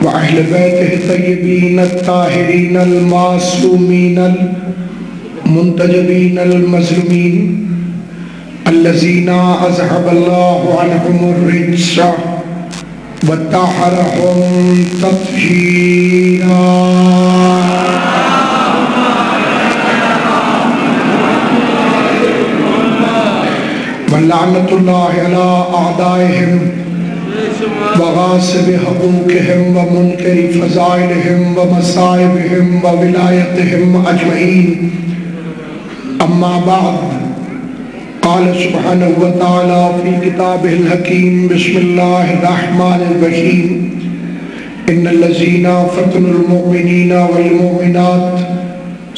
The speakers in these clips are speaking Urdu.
وأهل بيته الطيبين الطاهرين المعصومين المنتجبين المظلومين الذين أذهب الله عنهم الرجس وطهرهم تطهيرا. ولعنة الله على أعدائهم وغاصب حقوقهم ومنكر فضائلهم ومصائبهم وولايتهم أجمعين. أما بعد، قال سبحانه وتعالى في كتابه الحكيم: بسم الله الرحمن الرحيم. إن الذين فتنوا المؤمنين والمؤمنات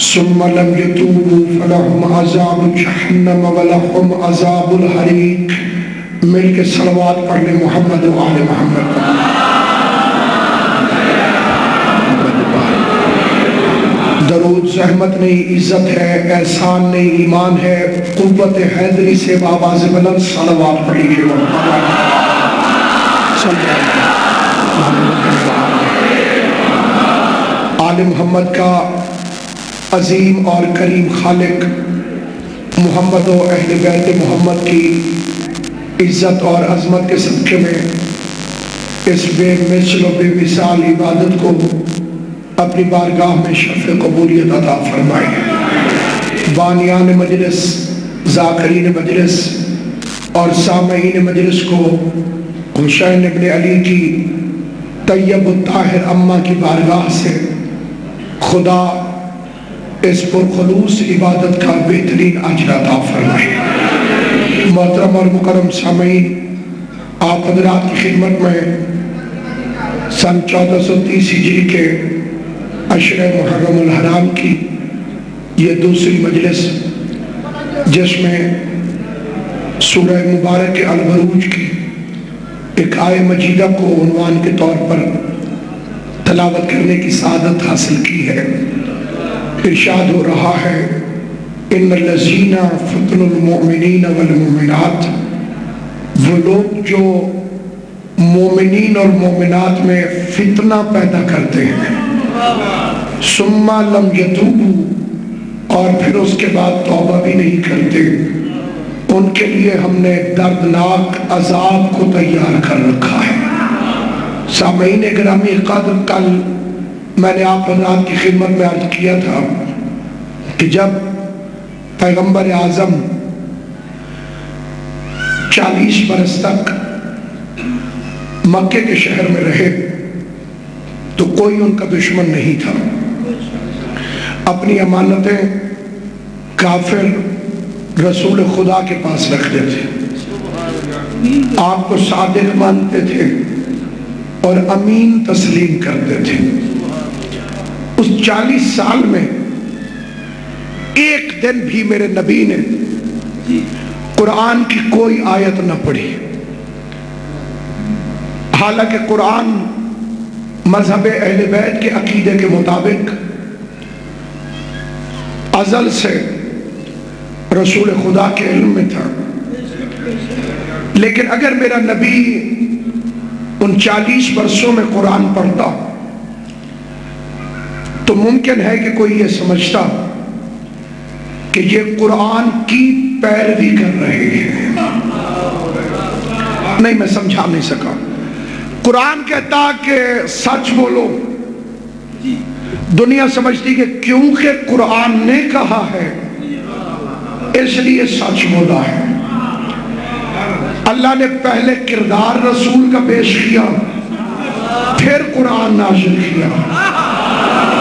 ثم لم يتوبوا فلهم عذاب جہنم ولهم عذاب الحریق. مل کے صلوات پڑھ لیں محمد و آل محمد. درود زحمت نہیں، عزت ہے، احسان نہیں، ایمان ہے. قوت حیدری سے بآواز بلند صلوات پڑھیے. آل محمد کا عظیم اور کریم خالق محمد و اہل بیت محمد کی عزت اور عظمت کے صدقے میں اس بے مثل و بے مثال عبادت کو اپنی بارگاہ میں شرف قبولیت عطا فرمائے. بانیان مجلس، ذاکرین مجلس اور سامعین مجلس کو حسین ابن علی کی طیب الطاہر اماں کی بارگاہ سے خدا اس پرخلوص عبادت کا بہترین اجر عطا فرمائے. محترم اور مکرم سامعین، آپ حضرات کی خدمت میں سن 1430 ہجری کے عشر محرم الحرام کی یہ دوسری مجلس، جس میں سورہ مبارک البروج کی ایک آیہ مجیدہ کو عنوان کے طور پر تلاوت کرنے کی سعادت حاصل کی ہے. ارشاد ہو رہا ہے: ان الذین فتنوا المؤمنین والمؤمنات، وہ لوگ جو مومنین اور مومنات میں فتنہ پیدا کرتے ہیں، ثم لم یتوبوا، اور پھر اس کے بعد توبہ بھی نہیں کرتے، ان کے لیے ہم نے دردناک عذاب کو تیار کر رکھا ہے. سامعین گرامی قدر، کل میں نے آپ حضرات کی خدمت میں عرض کیا تھا کہ جب پیغمبر اعظم 40 برس تک مکے کے شہر میں رہے تو کوئی ان کا دشمن نہیں تھا. اپنی امانتیں کافر رسول خدا کے پاس رکھتے تھے، آپ کو صادق مانتے تھے اور امین تسلیم کرتے تھے. اس 40 سال میں ایک دن بھی میرے نبی نے قرآن کی کوئی آیت نہ پڑھی، حالانکہ قرآن مذہب اہل بیت کے عقیدے کے مطابق ازل سے رسول خدا کے علم میں تھا. لیکن اگر میرا نبی ان 40 برسوں میں قرآن پڑھتا تو ممکن ہے کہ کوئی یہ سمجھتا کہ یہ قرآن کی پیروی کر رہے ہیں. نہیں، میں سمجھا نہیں سکا. قرآن کہتا کہ سچ بولو، دنیا سمجھتی کہ کیونکہ قرآن نے کہا ہے اس لیے سچ بولا ہے. اللہ نے پہلے کردار رسول کا پیش کیا، پھر قرآن نازل کیا،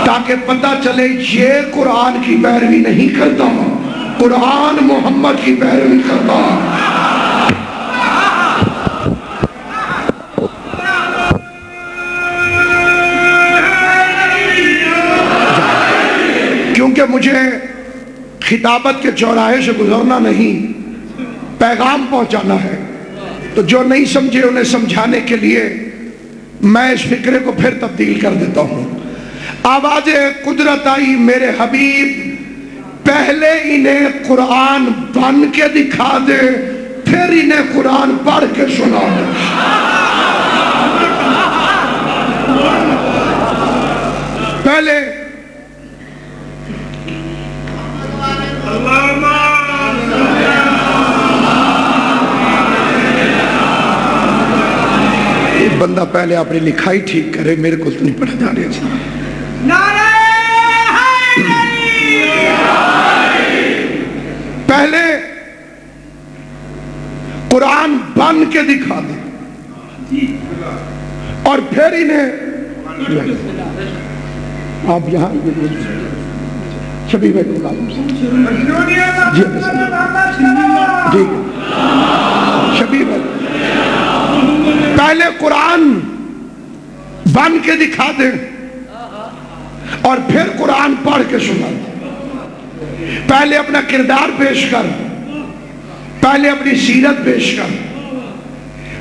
تاکہ پتہ چلے یہ قرآن کی پیروی نہیں کرتا، قرآن محمد کی پیروی کرتا. کیونکہ مجھے خطابت کے چوراہے سے گزرنا نہیں، پیغام پہنچانا ہے، تو جو نہیں سمجھے انہیں سمجھانے کے لیے میں اس فکرے کو پھر تبدیل کر دیتا ہوں. آواز قدرت آئی، میرے حبیب پہلے انہیں قرآن بن کے دکھا دے، پھر انہیں قرآن پڑھ کے سنا دے. بندہ پہلے اپنی لکھائی ٹھیک کرے، میرے کو تو نہیں پڑھا جا رہا ہے۔ پہلے قرآن بن کے دکھا دے اور پھر انہیں آپ یہاں شبیر بھائی کو جی شبیر بھائی پہلے قرآن بن کے دکھا دیں اور پھر قرآن پڑھ کے سنا دیں۔ پہلے اپنا کردار پیش کر، پہلے اپنی سیرت پیش کر،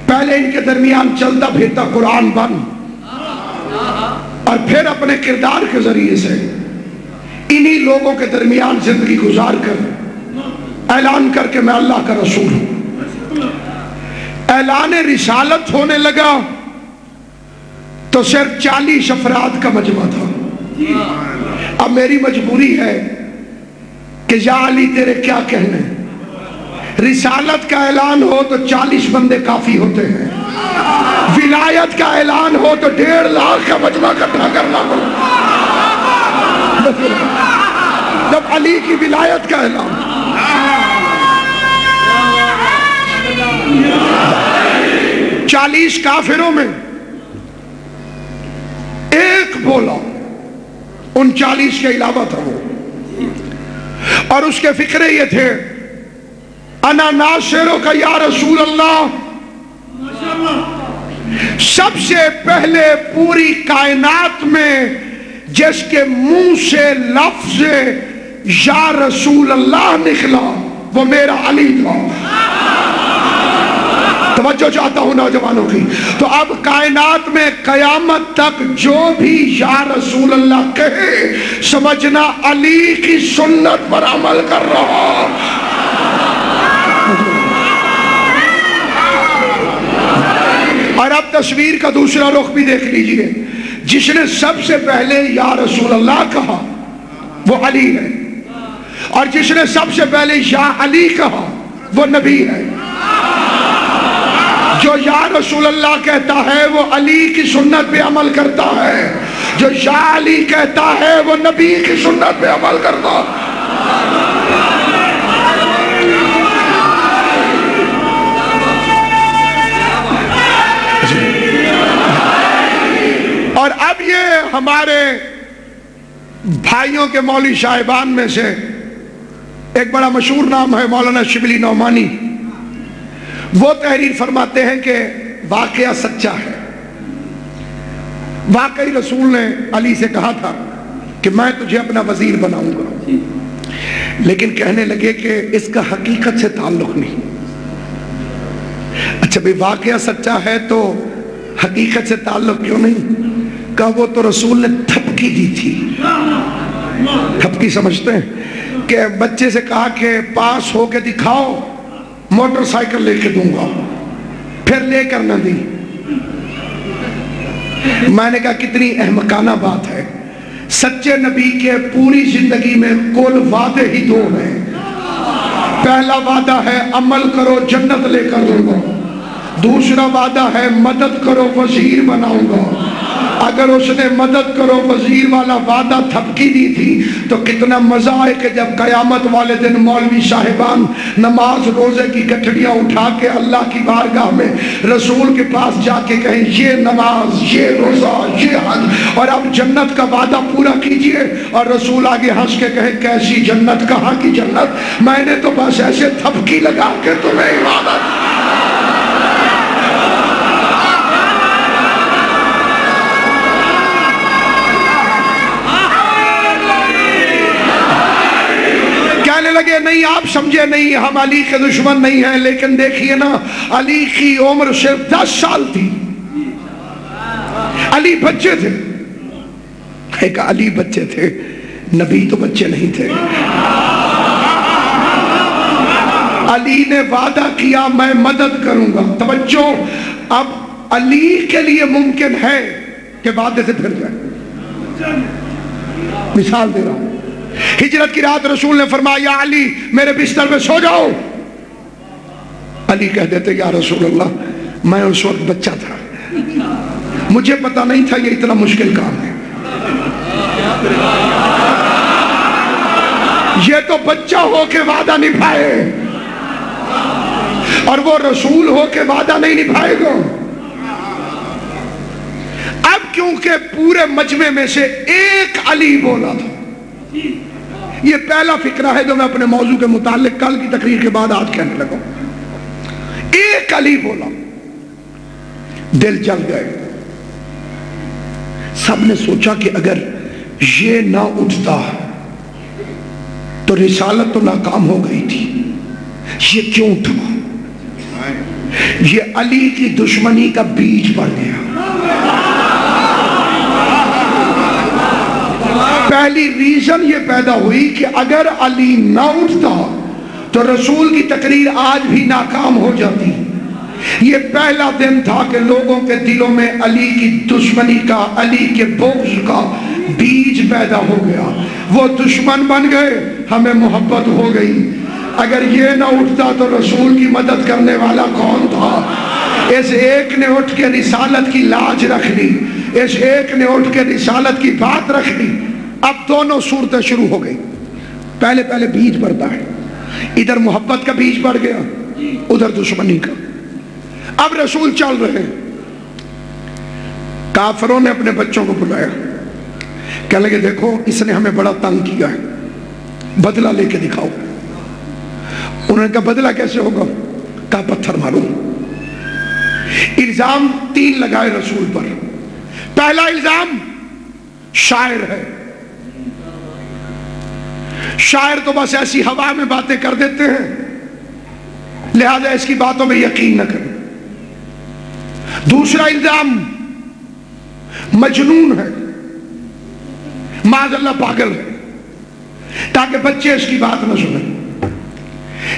پہلے ان کے درمیان چلتا پھرتا قرآن بن، اور پھر اپنے کردار کے ذریعے سے انہی لوگوں کے درمیان زندگی گزار کر اعلان کر کے میں اللہ کا رسول ہوں۔ اعلان رسالت ہونے لگا تو صرف 40 افراد کا مجمع تھا۔ اب میری مجبوری ہے کہ یا علی تیرے کیا کہنے، رسالت کا اعلان ہو تو 40 بندے کافی ہوتے ہیں، ولایت کا اعلان ہو تو 1.5 لاکھ کا مجمع اکٹھا کرنا پڑتا۔ جب علی کی ولایت کا اعلان، 40 کافروں میں ایک بولا، ان 40 کے علاوہ تھا وہ، اور اس کے فکرے یہ تھے انا ناصرو کا یا رسول اللہ۔ سب سے پہلے پوری کائنات میں جس کے منہ سے لفظ یا رسول اللہ نکلا وہ میرا علی تھا۔ توجہ چاہتا ہوں نوجوانوں کی، تو اب کائنات میں قیامت تک جو بھی یا رسول اللہ کہے سمجھنا علی کی سنت پر عمل کر رہا۔ اور اب تصویر کا دوسرا رخ بھی دیکھ لیجئے، جس نے سب سے پہلے یا رسول اللہ کہا وہ علی ہے، اور جس نے سب سے پہلے یا علی کہا وہ نبی ہے۔ جو یا رسول اللہ کہتا ہے وہ علی کی سنت پہ عمل کرتا ہے، جو یا علی کہتا ہے وہ نبی کی سنت پہ عمل کرتا ہے۔ اور اب یہ ہمارے بھائیوں کے مولوی صاحبان میں سے ایک بڑا مشہور نام ہے مولانا شبلی نعمانی، وہ تحریر فرماتے ہیں کہ واقعہ سچا ہے، واقعی رسول نے علی سے کہا تھا کہ میں تجھے اپنا وزیر بناؤں گا، لیکن کہنے لگے کہ اس کا حقیقت سے تعلق نہیں۔ اچھا بھی واقعہ سچا ہے تو حقیقت سے تعلق کیوں نہیں؟ کہا وہ تو رسول نے تھپکی دی تھی۔ تھپکی سمجھتے ہیں کہ بچے سے کہا کہ پاس ہو کے دکھاؤ، موٹر سائیکل لے کے دوں گا، پھر لے کر نہ دی۔ میں نے کہا کتنی احمقانہ بات ہے، سچے نبی کے پوری زندگی میں کل وعدے ہی 2 ہیں۔ پہلا وعدہ ہے عمل کرو جنت لے کر دوں گا، دوسرا وعدہ ہے مدد کرو وزیر بناؤں گا۔ اگر اس نے مدد کرو وزیر والا وعدہ تھپکی دی تھی تو کتنا مزہ ہے کہ جب قیامت والے دن مولوی صاحبان نماز روزے کی گٹھڑیاں اٹھا کے اللہ کی بارگاہ میں رسول کے پاس جا کے کہیں یہ نماز، یہ روزہ، یہ حج، اور اب جنت کا وعدہ پورا کیجئے، اور رسول آگے ہنس کے کہیں کیسی جنت، کہاں کی جنت، میں نے تو بس ایسے تھپکی لگا کے تمہیں عبادت۔ لگے نہیں آپ سمجھے نہیں، ہم علی کے دشمن نہیں ہیں، لیکن دیکھیے نا علی کی عمر صرف 10 سال تھی، علی بچے تھے۔ ایک علی بچے تھے، نبی تو بچے نہیں تھے۔ علی نے وعدہ کیا میں مدد کروں گا۔ توجہ، اب علی کے لیے ممکن ہے کہ وعدے سے پھر جائے۔ مثال دے رہا ہوں، ہجرت کی رات رسول نے فرمایا یا علی میرے بستر میں سو جاؤ۔ علی کہہ دیتے یا رسول اللہ میں اس وقت بچہ تھا، مجھے پتا نہیں تھا یہ اتنا مشکل کام ہے. یہ تو بچہ ہو کے وعدہ نبھائے اور وہ رسول ہو کے وعدہ نہیں نبھائے گا. اب کیونکہ پورے مجمع میں سے ایک علی بولا تھا، یہ پہلا فکرہ ہے جو میں اپنے موضوع کے متعلق کل کی تقریر کے بعد آج کہنے لگا. ایک علی بولا، دل جل گئے. سب نے سوچا کہ اگر یہ نہ اٹھتا تو رسالت تو ناکام ہو گئی تھی، یہ کیوں اٹھا؟ یہ علی کی دشمنی کا بیج پڑ گیا. پہلی ریزن یہ پیدا ہوئی کہ اگر علی نہ اٹھتا تو رسول کی تقریر آج بھی ناکام ہو جاتی. یہ پہلا دن تھا کہ لوگوں کے دلوں میں علی کی دشمنی کا، علی کے بغض کا بیج پیدا ہو گیا. وہ دشمن بن گئے، ہمیں محبت ہو گئی. اگر یہ نہ اٹھتا تو رسول کی مدد کرنے والا کون تھا؟ اس ایک نے اٹھ کے رسالت کی لاج رکھ لی، اس ایک نے اٹھ کے رسالت کی بات رکھ لی. اب دونوں صورتیں شروع ہو گئی. پہلے بیج پڑتا ہے، ادھر محبت کا بیج پڑ گیا، ادھر دشمنی کا. اب رسول چل رہے ہیں. کافروں نے اپنے بچوں کو بلایا، کہنے لگے دیکھو اس نے ہمیں بڑا تنگ کیا ہے، بدلہ لے کے دکھاؤ. انہوں نے کہا بدلہ کیسے ہوگا؟ کہا پتھر مارو. الزام 3 لگائے رسول پر. پہلا الزام شاعر ہے. شاعر تو بس ایسی ہوا میں باتیں کر دیتے ہیں، لہذا اس کی باتوں میں یقین نہ کریں. دوسرا الزام مجنون ہے، معاذ اللہ پاگل ہے، تاکہ بچے اس کی بات نہ سنیں.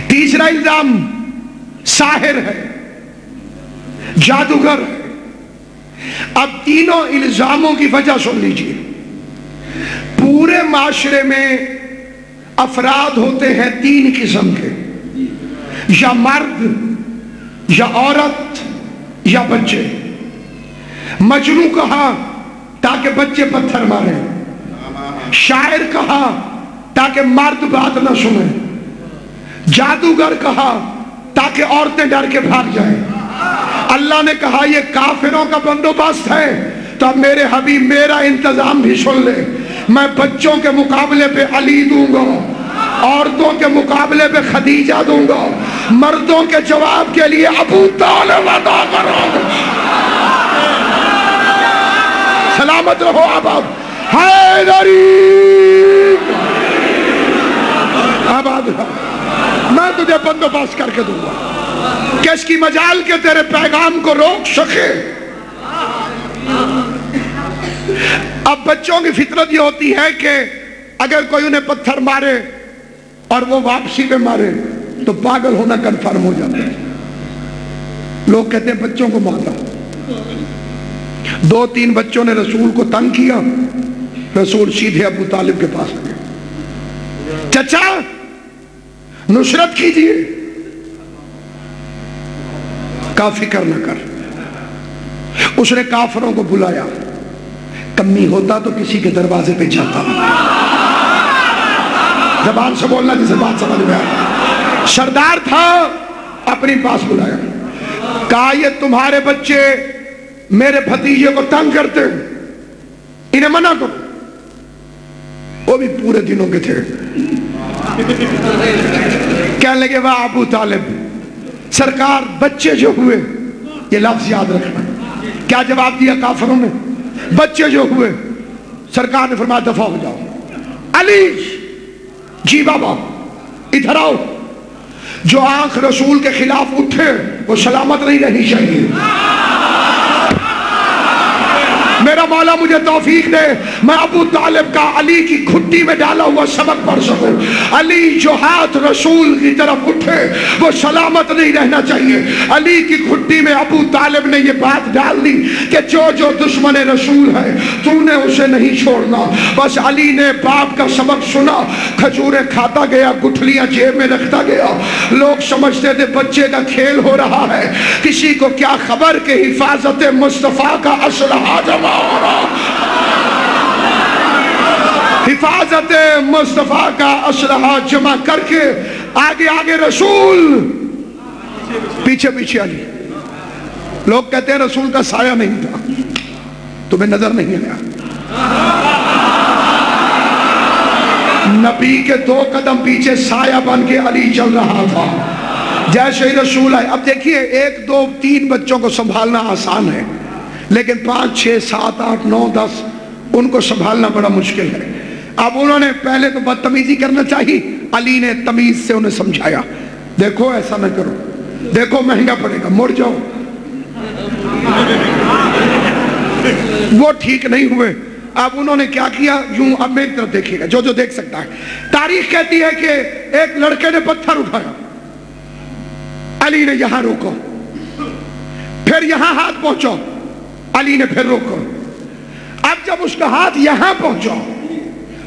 تیسرا الزام ساحر ہے، جادوگر ہے. اب تینوں الزاموں کی وجہ سن لیجئے. پورے معاشرے میں افراد ہوتے ہیں 3 قسم کے، یا مرد یا عورت یا بچے. مجنون کہا تاکہ بچے پتھر ماریں، شاعر کہا تاکہ مرد بات نہ سنیں، جادوگر کہا تاکہ عورتیں ڈر کے بھاگ جائیں. اللہ نے کہا یہ کافروں کا بندوبست ہے، تو اب میرے حبیب میرا انتظام بھی سن لے. میں بچوں کے مقابلے پہ علی دوں گا، عورتوں کے مقابلے پہ خدیجہ دوں گا، مردوں کے جواب کے لیے ابو طالب ادا کروں گا. سلامت رہو آباد حیدری. آباد میں تجھے بندوبست کر کے دوں گا کہ اس کی مجال کے تیرے پیغام کو روک سکے. اب بچوں کی فطرت یہ ہوتی ہے کہ اگر کوئی انہیں پتھر مارے اور وہ واپسی پہ مارے تو پاگل ہونا کنفرم ہو جاتا ہے. لوگ کہتے ہیں بچوں کو مارا. 2-3 بچوں نے رسول کو تنگ کیا، رسول سیدھے ابو طالب کے پاس گئے. چچا نصرت کیجیے. کا فکر نہ کر. اس نے کافروں کو بلایا. کمی ہوتا تو کسی کے دروازے پہ جاتا. زبان سے بولنا جسے بات سمجھ میں آیا. سردار تھا، اپنی پاس بلایا. کہا یہ تمہارے بچے میرے بھتیجے کو تنگ کرتے، انہیں منع کرو. وہ بھی پورے دنوں کے تھے. کہنے لگے واہ ابو طالب، سرکار بچے جو ہوئے، یہ لفظ یاد رکھنا. کیا جواب دیا کافروں نے؟ بچے جو ہوئے. سرکار نے فرمایا دفع ہو جاؤ. علی جی بابا ادھر آؤ. جو آنکھ رسول کے خلاف اٹھے وہ سلامت نہیں رہنی چاہیے. میرا مولا مجھے توفیق دے میں ابو طالب کا علی کی گھٹی میں ڈالا ہوا سبق پڑھ سکوں. علی جو ہاتھ رسول کی طرف اٹھے وہ سلامت نہیں رہنا چاہیے. علی کی گھٹی میں ابو طالب نے یہ بات ڈال دی کہ جو دشمن رسول ہے تو نے اسے نہیں چھوڑنا. بس علی نے باپ کا سبق سنا, کھجوریں کھاتا گیا, گٹھلیاں جیب میں رکھتا گیا. لوگ سمجھتے تھے بچے کا کھیل ہو رہا ہے, کسی کو کیا خبر کہ حفاظت مصطفیٰ کا اسلحہ جمع ہو رہا. حفاظت مصطفیٰ کا اسلحہ جمع کر کے آگے آگے رسول, پیچھے پیچھے علی. لوگ کہتے ہیں رسول کا سایہ نہیں تھا, تمہیں نظر نہیں آیا. نبی کے 2 قدم پیچھے سایہ بن کے علی چل رہا تھا جیسے ہی رسول آئے. اب دیکھیے 1 2 3 بچوں کو سنبھالنا آسان ہے, لیکن 5 6 7 8 9 10 ان کو سنبھالنا بڑا مشکل ہے. اب انہوں نے پہلے تو بدتمیزی کرنا چاہی, علی نے تمیز سے انہیں سمجھایا, دیکھو ایسا نہ کرو, دیکھو مہنگا پڑے گا, مڑ جاؤ. وہ ٹھیک نہیں ہوئے. اب انہوں نے کیا کیا, یوں اب میری طرف دیکھیے گا جو دیکھ سکتا ہے. تاریخ کہتی ہے کہ ایک لڑکے نے پتھر اٹھایا, علی نے یہاں روکو, پھر یہاں ہاتھ پہنچو, علی نے پھر روکو. اب جب اس کا ہاتھ یہاں پہنچو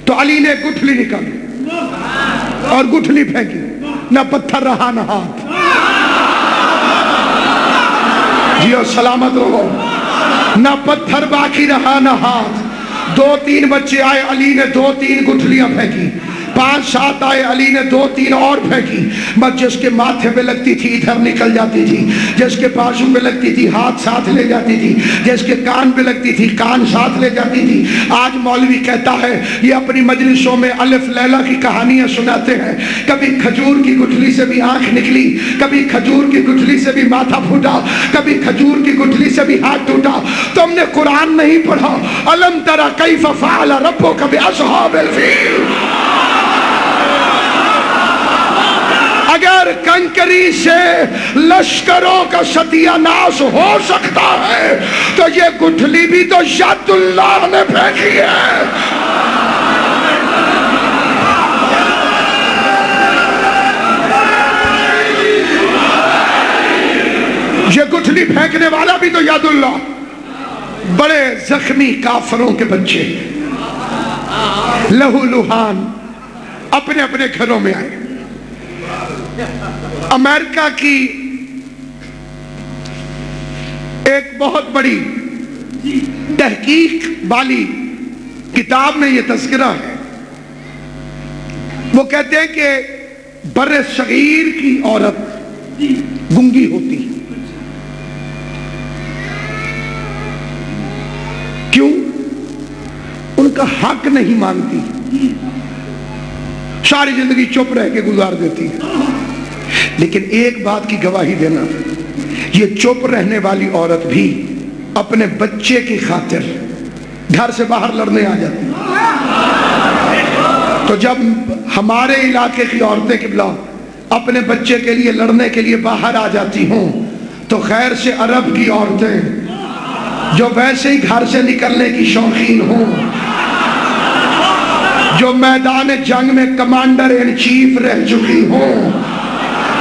تو علی نے گٹھلی نکالی اور گٹھلی پھینکی, نہ پتھر رہا نہ ہاتھ. جیو سلامت رہو, نہ پتھر باقی رہا نہ ہاتھ. 2 3 بچے آئے, علی نے 2 3 گٹھلیاں پھینکی. 5 7 آئے, علی نے 2 3 اور پھینکی. بس جس کے ماتھے پہ لگتی تھی ادھر نکل جاتی تھی, جس کے بازو پہ لگتی تھی ہاتھ ساتھ لے جاتی تھی, جس کے کان پہ لگتی تھی کان ساتھ لے جاتی تھی. آج مولوی کہتا ہے یہ اپنی مجلسوں میں الف لیلا کی کہانیاں سناتے ہیں. کبھی کھجور کی گٹھلی سے بھی آنکھ نکلی, کبھی کھجور کی گٹھلی سے بھی ماتھا پھوٹا, کبھی کھجور کی گٹھلی سے بھی ہاتھ ٹوٹا. تم نے قرآن نہیں پڑھا, الم تری کیف فعل ربک باصحاب الفیل. اگر کنکری سے لشکروں کا ستیہ ناش ہو سکتا ہے تو یہ گٹھلی بھی تو ید اللہ نے پھینکی ہے. یہ گٹھلی پھینکنے والا بھی تو ید اللہ. بڑے زخمی کافروں کے بچے لہو لہان اپنے اپنے گھروں میں آئے. امریکہ کی ایک بہت بڑی تحقیق والی کتاب میں یہ تذکرہ ہے. وہ کہتے ہیں کہ بر صغیر کی عورت گنگی ہوتی. کیوں؟ ان کا حق نہیں مانتی, ساری زندگی چپ رہ کے گزار دیتی ہے. لیکن ایک بات کی گواہی دینا, یہ چپ رہنے والی عورت بھی اپنے بچے کی خاطر گھر سے باہر لڑنے آ جاتی. تو جب ہمارے علاقے کی عورتیں قبلہ اپنے بچے کے لیے لڑنے کے لیے باہر آ جاتی ہوں تو خیر سے عرب کی عورتیں جو ویسے ہی گھر سے نکلنے کی شوقین ہوں, جو میدان جنگ میں کمانڈر ان چیف رہ چکی ہوں,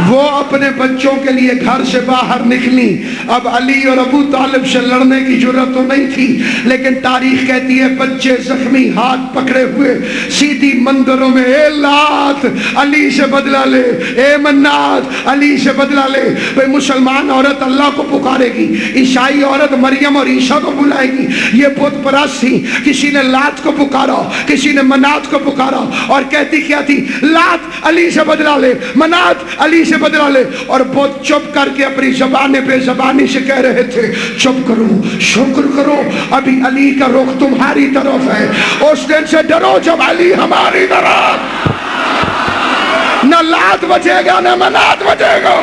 وہ اپنے بچوں کے لیے گھر سے باہر نکلی. اب علی اور ابو طالب سے لڑنے کی جرات تو نہیں تھی, لیکن تاریخ کہتی ہے بچے زخمی ہاتھ پکڑے ہوئے سیدھی مندروں میں, اے لات علی سے بدلہ لے, اے منات علی سے بدلہ لے. بھئی مسلمان عورت اللہ کو پکارے گی, عیسائی عورت مریم اور عیسیٰ کو بلائے گی. یہ بت پرست تھی, کسی نے لات کو پکارا, کسی نے منات کو پکارا, اور کہتی کیا تھی, لات علی سے بدلہ لے, منات علی سے بدلہ لے. اور بہت چپ کر کے اپنی زبان پہ زبانی سے کہہ رہے تھے چپ کرو, شکر کرو, ابھی علی کا رخ تمہاری طرف ہے. اس دن سے ڈرو جب علی ہماری طرف. نہ لات بچے گا نہ منات بچے گا.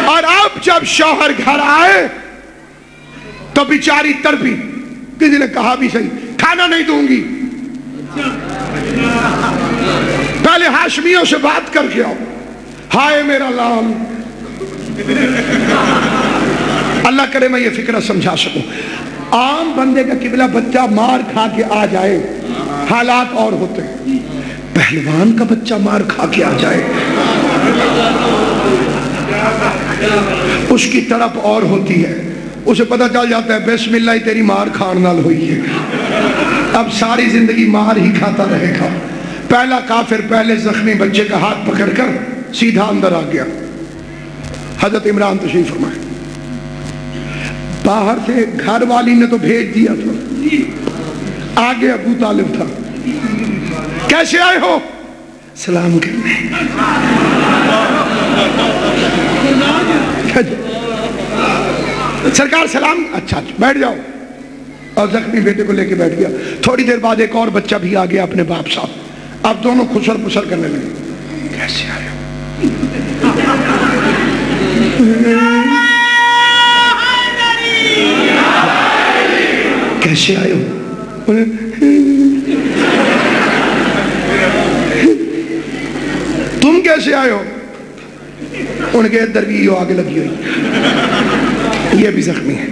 اور اب جب شوہر گھر آئے تو بیچاری تڑپی, کسی نے کہا بھی صحیح, کھانا نہیں دوں گی, پہلے ہاشمیوں سے بات کر کے آؤ. ہائے میرا لال, اللہ کرے میں یہ فکرہ سمجھا سکوں. عام بندے کا قبلہ بچہ مار کھا کے آ جائے حالات اور ہوتے ہیں، پہلوان کا بچہ مار کھا کے آ جائے اس کی طرف اور ہوتی ہے. اسے پتہ چل جاتا ہے بسم اللہ ہی تیری مار کھان نال ہوئی ہے، اب ساری زندگی مار ہی کھاتا رہے گا. پہلا کافر پہلے زخمی بچے کا ہاتھ پکڑ کر سیدھا اندر آ گیا. حضرت عمران تشریف فرمائے. باہر سے گھر والی نے تو بھیج دیا تھا، آگے ابو طالب تھا. کیسے آئے ہو؟ سلام کرنے. سرکار سلام. اچھا بیٹھ جاؤ. اور زخمی بیٹے کو لے کے بیٹھ گیا. تھوڑی دیر بعد ایک اور بچہ بھی آ گیا اپنے باپ صاحب. اب دونوں خسر پسر کرنے لگے. کیسے آئے ہو؟ کیسے آئے ہو؟ تم کیسے آئے ہو؟ ان کے ادھر بھی یہ آگے لگی ہوئی، یہ بھی زخمی ہے.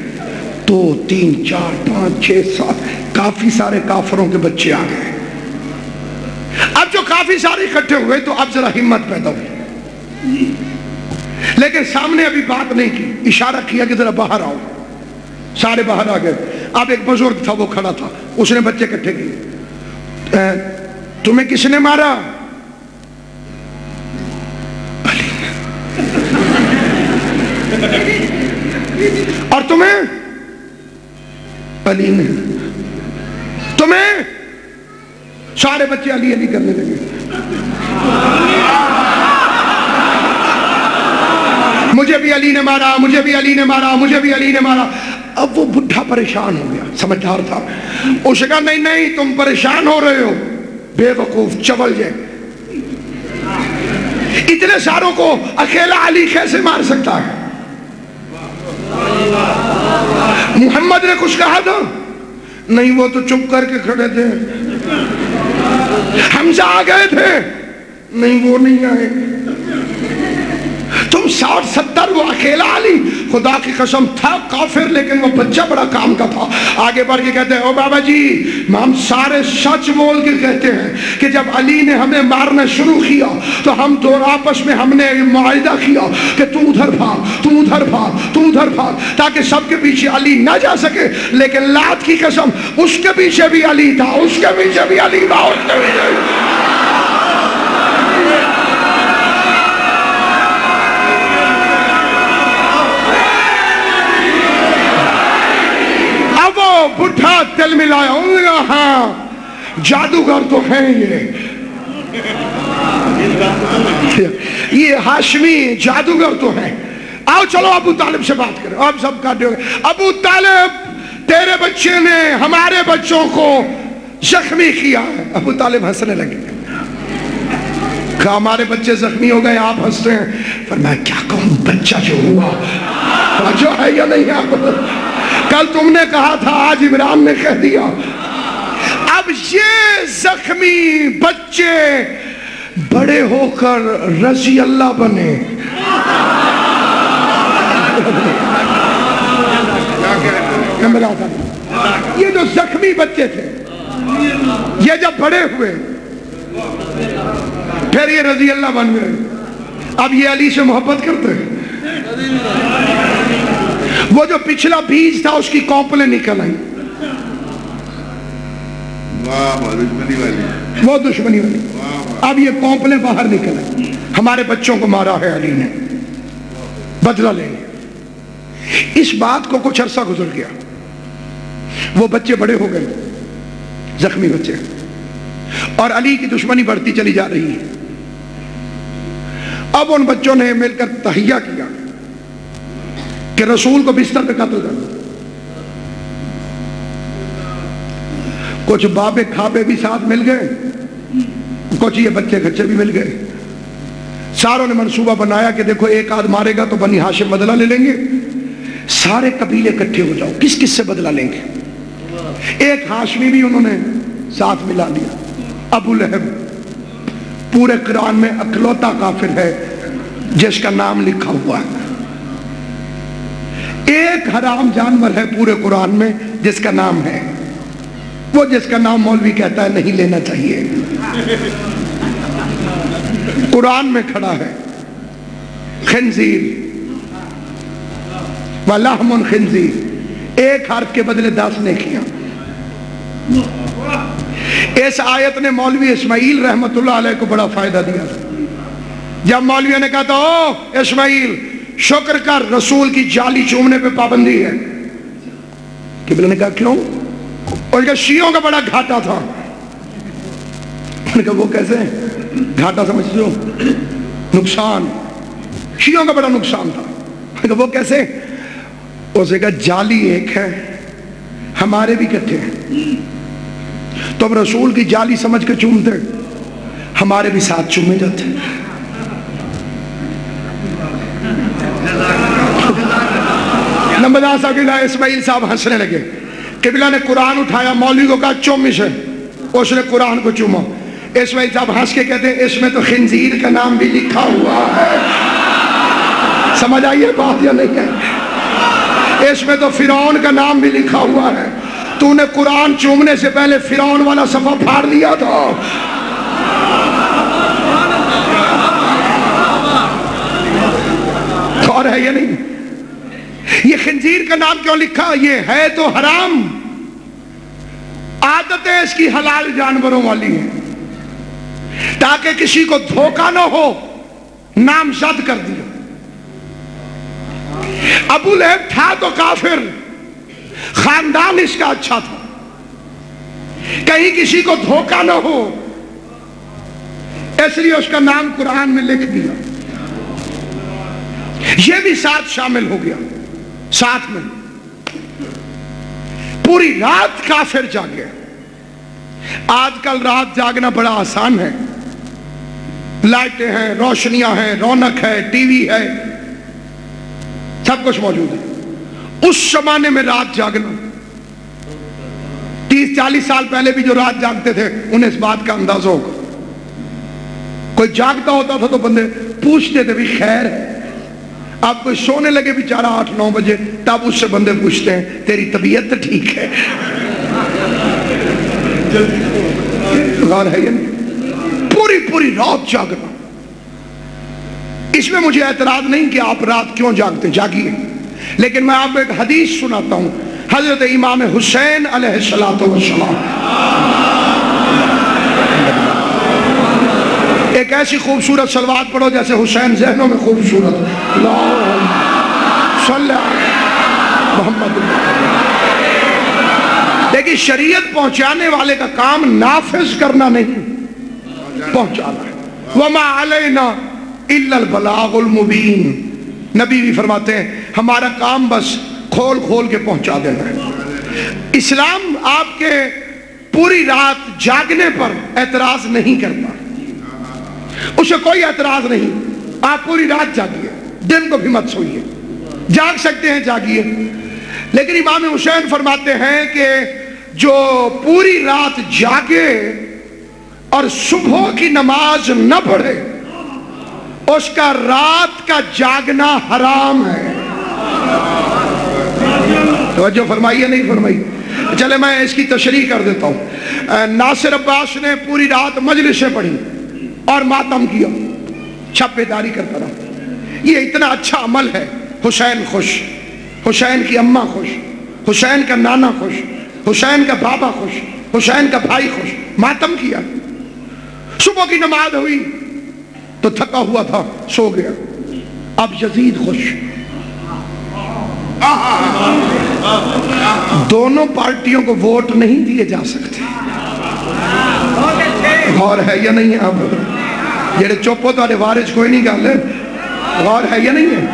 2 3 4 5 6 7 کافی سارے کافروں کے بچے آ گئے. اب جو کافی سارے اکٹھے ہوئے تو اب ذرا ہمت پیدا ہوئی، لیکن سامنے ابھی بات نہیں کی. اشارہ کیا کہ ذرا باہر آؤ. سارے باہر آ گئے. اب ایک بزرگ تھا وہ کھڑا تھا، اس نے بچے اکٹھے کیے. تمہیں کس نے مارا؟ اور تمہیں؟ علی نے. تمہیں؟ سارے بچے علی علی کرنے لگے. مجھے بھی علی نے مارا، مجھے بھی علی نے مارا، مجھے بھی علی نے مارا. اب وہ بڈھا پریشان ہو گیا، سمجھدار تھا. اس نے کہا نہیں نہیں تم پریشان ہو رہے ہو، بے وقوف چول جائے. اتنے ساروں کو اکیلا علی کیسے مار سکتا ہے؟ محمد نے کچھ کہا تھا؟ نہیں، وہ تو چپ کر کے کھڑے تھے. حمزہ آ گئے تھے؟ نہیں، وہ نہیں آئے. تم 60 70 وہ اکیلا علی. خدا کی قسم تھا کافر لیکن وہ بچہ بڑا کام کا تھا. آگے بڑھ کے کہتے ہیں او بابا جی ہم سارے سچ بول کے کہتے ہیں کہ جب علی نے ہمیں مارنا شروع کیا تو ہم دونوں آپس میں ہم نے معاہدہ کیا کہ تو ادھر بھاگ، تو ادھر بھاگ، تو ادھر بھاگ، تاکہ سب کے پیچھے علی نہ جا سکے. لیکن لات کی قسم اس کے پیچھے بھی علی تھا، اس کے پیچھے بھی علی تھا، اس کے پیچھے بھی. بڑھا دل ملایا. انہوں نے کہا ہاں جادوگر تو ہیں یہ ہاشمی جادوگر تو ہیں. آؤ چلو ابو طالب سے بات کریں. اب سب کاٹے ہو گئے. ابو طالب تیرے بچے نے ہمارے بچوں کو زخمی کیا ہے. ابو طالب ہنسنے لگے. کہا ہمارے بچے زخمی ہو گئے آپ ہنستے ہیں؟ فرمایا کیا کہوں بچہ جو ہوا جو ہے یا نہیں. آپ کل تم نے کہا تھا آج عمران نے کہہ دیا. اب یہ زخمی بچے بڑے ہو کر رضی اللہ بنے. یہ جو زخمی بچے تھے یہ جب بڑے ہوئے پھر یہ رضی اللہ بن گئے. اب یہ علی سے محبت کرتے ہیں. وہ جو پچھلا بیج تھا اس کی کونپلیں نکل آئیں. وہ دشمنی والی. اب یہ کونپلیں باہر نکل آئیں. ہمارے بچوں کو مارا ہے علی نے، بدلہ لیں گے. اس بات کو کچھ عرصہ گزر گیا. وہ بچے بڑے ہو گئے، زخمی بچے، اور علی کی دشمنی بڑھتی چلی جا رہی ہے. اب ان بچوں نے مل کر تہیہ کیا کہ رسول کو بستر پہ قتل کر. کچھ بابے کھابے بھی ساتھ مل گئے، کچھ یہ بچے کچے بھی مل گئے. ساروں نے منصوبہ بنایا کہ دیکھو ایک آدھ مارے گا تو بنی ہاشم بدلہ لے لیں گے. سارے قبیلے اکٹھے ہو جاؤ، کس کس سے بدلہ لیں گے. ایک ہاشمی بھی انہوں نے ساتھ ملا لیا. ابو لہب پورے قرآن میں اکلوتا کافر ہے جس کا نام لکھا ہوا ہے. ایک حرام جانور ہے پورے قرآن میں جس کا نام ہے، وہ جس کا نام مولوی کہتا ہے نہیں لینا چاہیے، قرآن میں کھڑا ہے، خنزیر وَلَحْمٌ خنزیر، ایک حرف کے بدلے 10 نیکیاں۔ اس آیت نے مولوی اسماعیل رحمت اللہ علیہ کو بڑا فائدہ دیا تھا۔ جب مولویوں نے کہا تھا او اسماعیل شکر کر رسول کی جالی چومنے پہ پابندی ہے، قبلہ نے کہا کیوں؟ اور کہا شیعوں کا بڑا گھاٹا تھا۔ انہوں نے کہا وہ کیسے؟ گھاٹا سمجھتے ہو؟ نقصان، شیعوں کا بڑا نقصان تھا۔ انہوں نے کہا وہ کیسے؟ اسے کہا جالی ایک ہے، ہمارے بھی کٹھے ہیں، تم رسول کی جالی سمجھ کے چومتے، ہمارے بھی ساتھ چومے جاتے۔ نمبردار صاحب قبلہ اسماعیل صاحب ہنسنے لگے۔ قبلہ نے قرآن اٹھایا، مولوی کو کہا چوم اسے، اس نے قرآن کو چوما۔ اسماعیل صاحب ہنس کے کہتے ہیں اس میں تو خنزیر کا نام بھی لکھا ہوا ہے۔ سمجھ آئیے بات یا نہیں ہے؟ اس میں تو فرعون کا نام بھی لکھا ہوا ہے، تو نے قرآن چومنے سے پہلے فرعون والا صفحہ پھاڑ لیا تھا۔ اور ہے یا نہیں؟ یہ خنزیر کا نام کیوں لکھا؟ یہ ہے تو حرام، عادتیں اس کی حلال جانوروں والی ہیں، تاکہ کسی کو دھوکہ نہ ہو، نامزد کر دیا۔ ابو لہب تھا تو کافر، خاندان اس کا اچھا تھا، کہیں کسی کو دھوکہ نہ ہو اس لیے اس کا نام قرآن میں لکھ دیا۔ یہ بھی ساتھ شامل ہو گیا، ساتھ میں پوری رات کافر جاگے۔ آج کل رات جاگنا بڑا آسان ہے، لائٹیں ہیں، روشنیاں ہیں، رونق ہے، ٹی وی ہے، سب کچھ موجود ہے۔ اس زمانے میں رات جاگنا، 30-40 سال پہلے بھی جو رات جاگتے تھے انہیں اس بات کا اندازہ ہوگا۔ کوئی جاگتا ہوتا تھا تو بندے پوچھتے تھے بھی خیر ہے؟ آپ کوئی سونے لگے بیچارہ 8-9 بجے، تب اس سے بندے پوچھتے ہیں تیری طبیعت ٹھیک ہے؟ غور ہے یہ نہیں؟ پوری رات جاگنا، اس میں مجھے اعتراض نہیں کہ آپ رات کیوں جاگتے، جاگیے، لیکن میں آپ کو ایک حدیث سناتا ہوں۔ حضرت امام حسین علیہ السلام ایک ایسی خوبصورت صلوات پڑھو جیسے حسین ذہنوں میں خوبصورت۔ اللہم صلی علی محمد۔ دیکھیں شریعت پہنچانے والے کا کام نافذ کرنا نہیں، پہنچانا ہے۔ وما علینا الا البلاغ المبین، نبی بھی فرماتے ہیں ہمارا کام بس کھول کھول کے پہنچا دینا ہے۔ اسلام آپ کے پوری رات جاگنے پر اعتراض نہیں کرتا، اسے کوئی اعتراض نہیں، آپ پوری رات جاگیے، دن کو بھی مت سوئیے، جاگ سکتے ہیں جاگیے۔ لیکن امام حسین فرماتے ہیں کہ جو پوری رات جاگے اور صبح کی نماز نہ پڑھے اس کا رات کا جاگنا حرام ہے۔ توجہ فرمائیے نہیں فرمائی؟ چلے میں اس کی تشریح کر دیتا ہوں۔ ناصر عباس نے پوری رات مجلسیں پڑھی اور ماتم کیا، چھپے داری کرتا رہا۔ یہ اتنا اچھا عمل ہے، حسین خوش، حسین کی اماں خوش، حسین کا نانا خوش، حسین کا بابا خوش، حسین کا بھائی خوش، ماتم کیا۔ صبح کی نماز ہوئی تو تھکا ہوا تھا، سو گیا۔ اب یزید خوش۔ دونوں پارٹیوں کو ووٹ نہیں دیے جا سکتے، غور ہے یا نہیں ہے؟ آپ جڑے چپ ہو تھوڑے وارث کوئی نہیں گل ہے، غور ہے یا نہیں ہے؟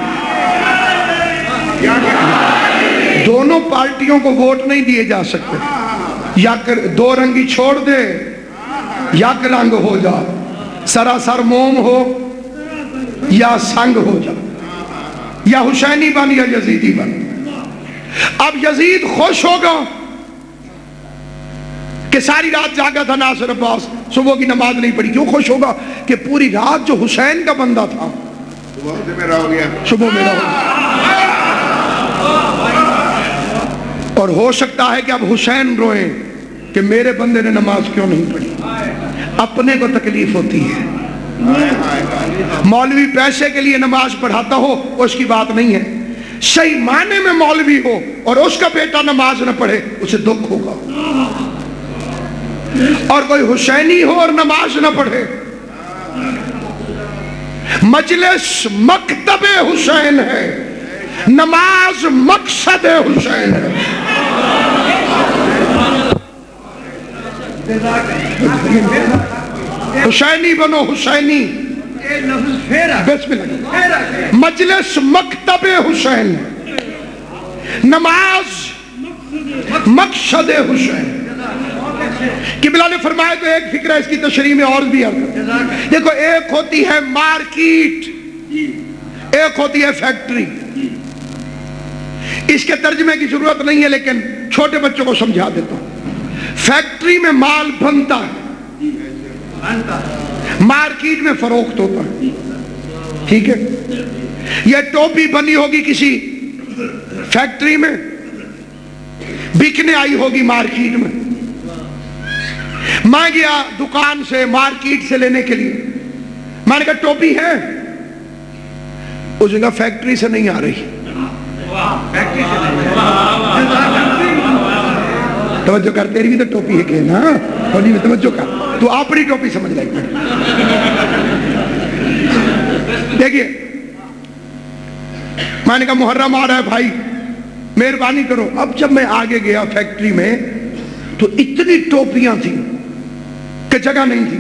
دونوں پارٹیوں کو ووٹ نہیں دیے جا سکتے، یا دو رنگی چھوڑ دے یا کہ رنگ ہو جا، سراسر موم ہو یا سنگ ہو جا، یا حسینی بن یا یزیدی بن۔ اب یزید خوش ہوگا کہ ساری رات جاگا تھا ناصر عباس، صبح کی نماز نہیں پڑھی، کیوں خوش ہوگا؟ کہ پوری رات جو حسین کا بندہ تھا صبح میرا ہو گیا۔ اور ہو سکتا ہے کہ اب حسین روئیں کہ میرے بندے نے نماز کیوں نہیں پڑھی. اپنے کو تکلیف ہوتی ہے. مولوی پیسے کے لیے نماز پڑھاتا ہو اس کی بات نہیں ہے. صحیح معنی میں مولوی ہو اور اس کا بیٹا نماز نہ پڑھے اسے دکھ ہوگا. اور کوئی حسینی ہو اور نماز نہ پڑھے. مجلس مکتب حسین ہے, نماز مقصد حسین ہے. حسینی بنو, حسینی. بسم اللہ. مجلس مکتب حسین ہے, نماز مقصد حسین. قبلہ نے فرمایا تو ایک فکر ہے اس کی تشریح میں اور بھی ہے. دیکھو ایک ہوتی ہے مارکیٹ, ایک ہوتی ہے فیکٹری. اس کے ترجمے کی ضرورت نہیں ہے لیکن چھوٹے بچوں کو سمجھا دیتا ہوں. فیکٹری میں مال بنتا ہے, مارکیٹ میں فروخت ہوتا ہے. ٹھیک ہے, یہ ٹوپی بنی ہوگی کسی فیکٹری میں, بکنے آئی ہوگی مارکیٹ میں. میں گیا دکان سے مارکیٹ سے لینے کے لیے, میں نے کہا ٹوپی ہے, اس نے کہا فیکٹری سے نہیں آ رہی. توجہ کر, تیری بھی تو ٹوپی ہے کہ نا, توجہ کر, تو اپنی ٹوپی سمجھ لے. دیکھیے میں نے کہا محرم آ رہا ہے بھائی مہربانی کرو. اب جب میں آگے گیا فیکٹری میں تو اتنی ٹوپیاں تھیں کہ جگہ نہیں تھی.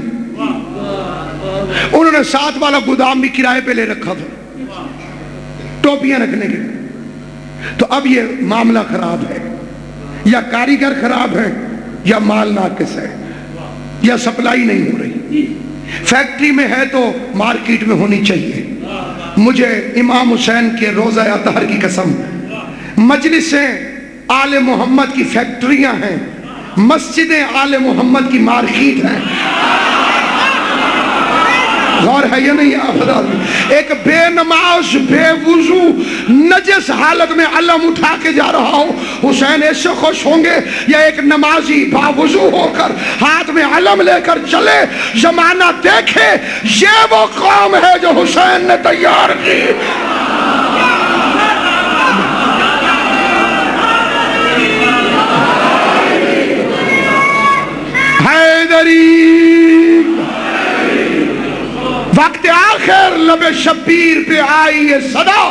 انہوں نے ساتھ والا گودام بھی کرائے پہ لے رکھا تھا ٹوپیاں رکھنے کے. تو اب یہ معاملہ خراب ہے, یا کاریگر خراب ہے, یا مال ناقص ہے, یا سپلائی نہیں ہو رہی. فیکٹری میں ہے تو مارکیٹ میں ہونی چاہیے. مجھے امام حسین کے روضہ اطہر کی قسم, مجلسیں آل محمد کی فیکٹریاں ہیں, مسجدیں آل محمد کی مارکیٹ ہیں. غور ہے یا نہیں آپ؟ ایک بے نماز بے وضو نجس حالت میں علم اٹھا کے جا رہا ہوں, حسین ایسے خوش ہوں گے, یا ایک نمازی باوضو ہو کر ہاتھ میں علم لے کر چلے, زمانہ دیکھے یہ وہ قوم ہے جو حسین نے تیار کی. حیدری وقت آخر لب شبیر پہ آئی یہ صدا,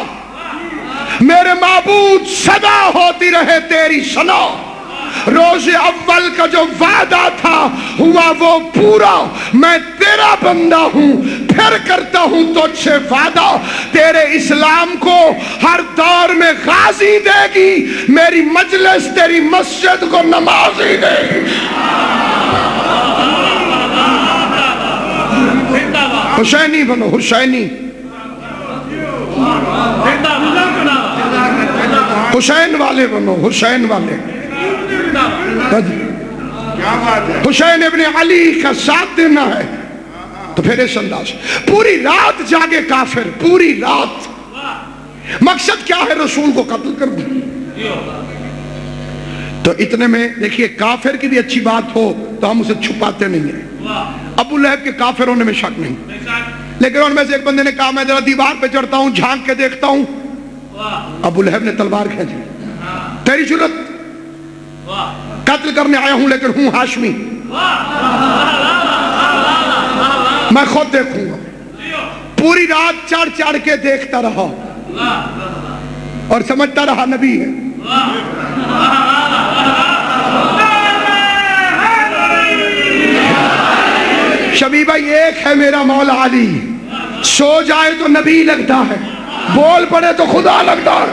میرے معبود صدا ہوتی رہے تیری ثنا. روز اول کا جو وعدہ تھا ہوا وہ پورا, میں تیرا بندہ ہوں پھر کرتا ہوں تجھ سے وعدہ. تیرے اسلام کو ہر دور میں غازی دے گی, میری مجلس تیری مسجد کو نمازی دے گی. حسینی بنو, حسینی. حسین والے بنو, حسین والے. حسین ابن علی کا ساتھ دینا ہے تو پھر اس انداز پوری رات جاگے کافر, پوری رات. مقصد کیا ہے؟ رسول کو قتل کر دیں. تو اتنے میں دیکھیے کافر کی بھی اچھی بات ہو تو ہم اسے چھپاتے نہیں ہیں. ابو لہب کے کافر ہونے میں شک نہیں, لیکن ان میں سے ایک بندے نے کہا میں ذرا دیوار پہ چڑھتا ہوں جھانک کے دیکھتا ہوں. ابو لہب نے تلوار کھینچی, تیری جرت, قتل کرنے آیا ہوں لیکن ہوں ہاشمی, میں خود دیکھوں گا. پوری رات چڑھ چڑھ کے دیکھتا رہا اور سمجھتا رہا نبی ہے. شبی بھائی ایک ہے میرا مولا علی, سو جائے تو نبی لگتا ہے, بول پڑے تو خدا لگتا ہے.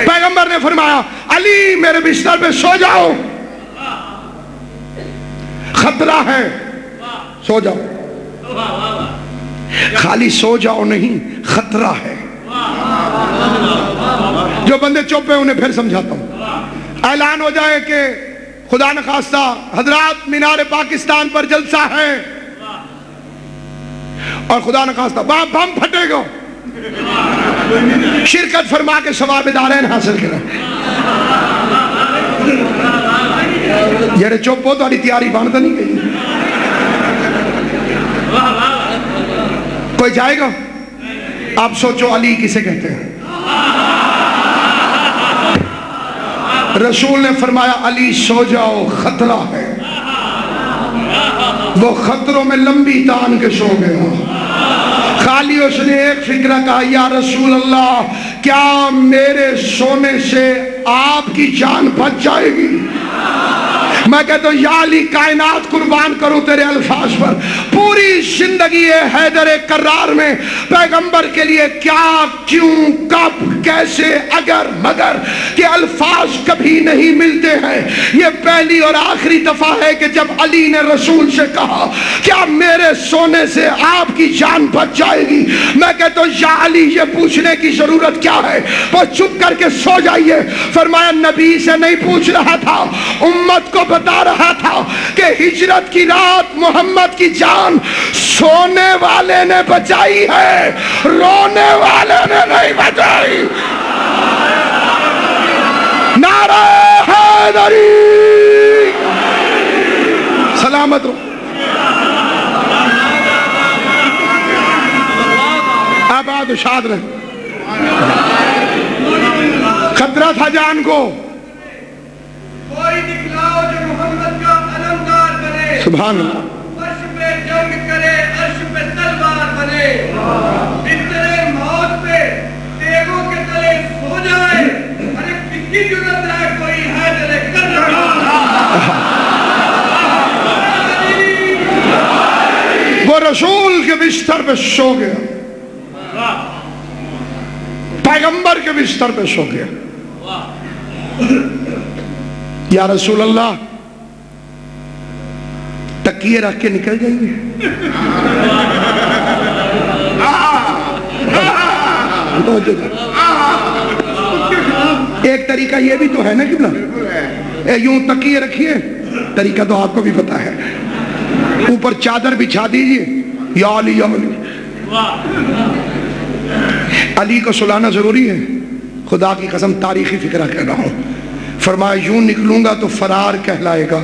پیغمبر نے فرمایا علی میرے بستر پہ سو جاؤ, خطرہ ہے, سو جاؤ. خالی سو جاؤ نہیں, خطرہ ہے. جو بندے چپ ہیں انہیں پھر سمجھاتا ہوں. اعلان ہو جائے کہ خدا نخواستہ حضرات مینار پاکستان پر جلسہ ہے, اور خدا نخواستہ وہاں بم پھٹے گا, شرکت فرما کے ثواب دارین حاصل کریں. جڑے چپ ہو تہاڈی تیاری بنتا نہیں گئی. کوئی جائے گا؟ آپ سوچو علی کسے کہتے ہیں؟ رسول نے فرمایا علی سو جاؤ خطرہ ہے. وہ خطروں میں لمبی تان کے سو گیا. خالی اس نے ایک فکرہ کہا یا رسول اللہ کیا میرے سونے سے آپ کی جان بچ جائے گی؟ میں کہتا ہوں یا علی کائنات قربان کروں تیرے الفاظ پر. پوری زندگی حیدر کرار میں پیغمبر کے لیے کیا کیوں کب کیسے اگر مگر کہ الفاظ کبھی نہیں ملتے ہیں. یہ پہلی اور آخری دفعہ ہے کہ جب علی نے رسول سے کہا کیا میرے سونے سے آپ کی جان بچ جائے گی. میں کہتا ہوں یا علی یہ پوچھنے کی ضرورت کیا ہے؟ وہ چپ کر کے سو جائیے. فرمایا نبی سے نہیں پوچھ رہا تھا، امت کو بتا رہا تھا کہ ہجرت کی رات محمد کی جان سونے والے نے بچائی ہے، رونے والے نے نہیں بچائی. نعرہ حیدری سلامت رو. آباد و شاد رہے. خطرہ تھا جان کو. کوئی دکھلاؤ جو محمد کا علمدار بنے، سبحان اللہ. عرش پہ جنگ کرے، عرش پہ تلوار بنے، بستر موت پہ تیغوں کے تلے سو جائے. ارے کتنی جرأت ہے کوئی حیدر کرار. وہ رسول کے بستر پہ سو گیا، پیغمبر کے بستر پہ سو گیا. یا رسول اللہ تکیے رکھ کے نکل جائیں گے. ایک طریقہ یہ بھی تو ہے نا کہ نا یوں تکیے رکھیے. طریقہ تو آپ کو بھی پتا ہے. اوپر چادر بچھا دیجئے. یا علی یا علی. علی کو سلانا ضروری ہے. خدا کی قسم تاریخی فکرہ کہہ رہا ہوں. فرمایا یوں نکلوں گا تو فرار کہلائے گا،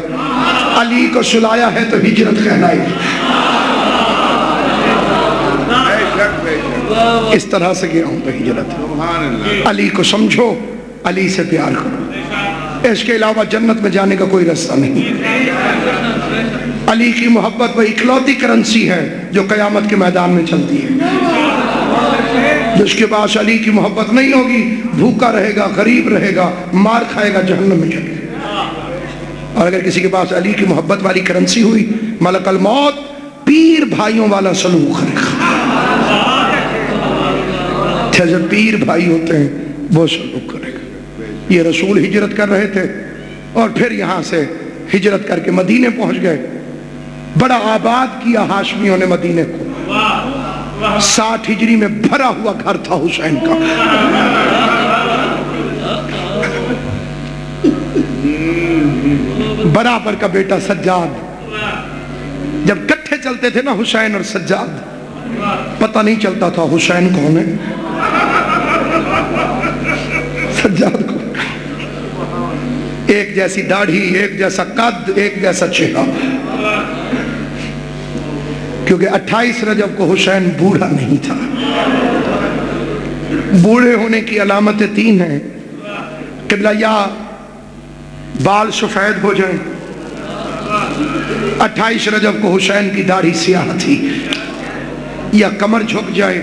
علی کو سلایا ہے تو ہجرت کہلائے گی. اس طرح سے گیا ہوں تو ہجرت. علی کو سمجھو، علی سے پیار کرو. اس کے علاوہ جنت میں جانے کا کوئی راستہ نہیں. علی کی محبت وہ اکلوتی کرنسی ہے جو قیامت کے میدان میں چلتی ہے. جس کے پاس علی کی محبت نہیں ہوگی بھوکا رہے گا، غریب رہے گا، مار کھائے گا، جہنم میں چلے گا. اور اگر کسی کے پاس علی کی محبت والی کرنسی ہوئی ملک الموت پیر بھائیوں والا سلوک کرے گا. جیسے پیر بھائی ہوتے ہیں وہ سلوک کرے گا. یہ رسول ہجرت کر رہے تھے اور پھر یہاں سے ہجرت کر کے مدینے پہنچ گئے. بڑا آباد کیا ہاشمیوں نے مدینے کو. 60 ہجری میں بھرا ہوا گھر تھا حسین کا. برابر کا بیٹا سجاد. جب کٹھے چلتے تھے نا حسین اور سجاد پتہ نہیں چلتا تھا حسین کون ہے سجاد کو. ایک جیسی داڑھی، ایک جیسا قد، ایک جیسا چہرہ. کیونکہ 28 رجب کو حسین بوڑھا نہیں تھا. بوڑھے ہونے کی علامتیں 3 ہیں. قبلہ یا بال سفید ہو جائیں. 28 رجب کو حسین کی داڑھی سیاہ تھی. یا کمر جھک جائے.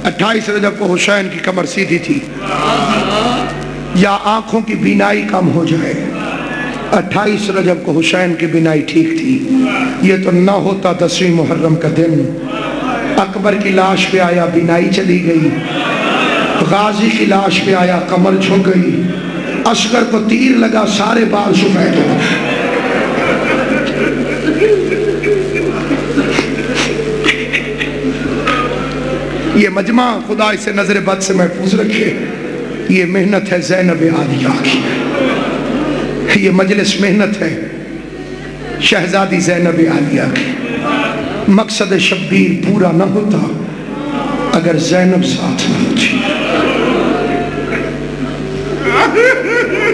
28 رجب کو حسین کی کمر سیدھی تھی. یا آنکھوں کی بینائی کم ہو جائے. 28 رجب کو حسین کی بینائی ٹھیک تھی. یہ تو نہ ہوتا 10ویں محرم کا دن. اکبر کی لاش پہ آیا بینائی چلی گئی. غازی کی لاش پہ آیا کمر جھک گئی. اصغر کو تیر لگا سارے بال سفید ہو گئے. یہ مجمع خدا اسے نظر بد سے محفوظ رکھے. یہ محنت ہے زینب عالیہ کی. یہ مجلس محنت ہے شہزادی زینب عالیہ کی. مقصد شبیر پورا نہ ہوتا اگر زینب ساتھ نہ ہوتی۔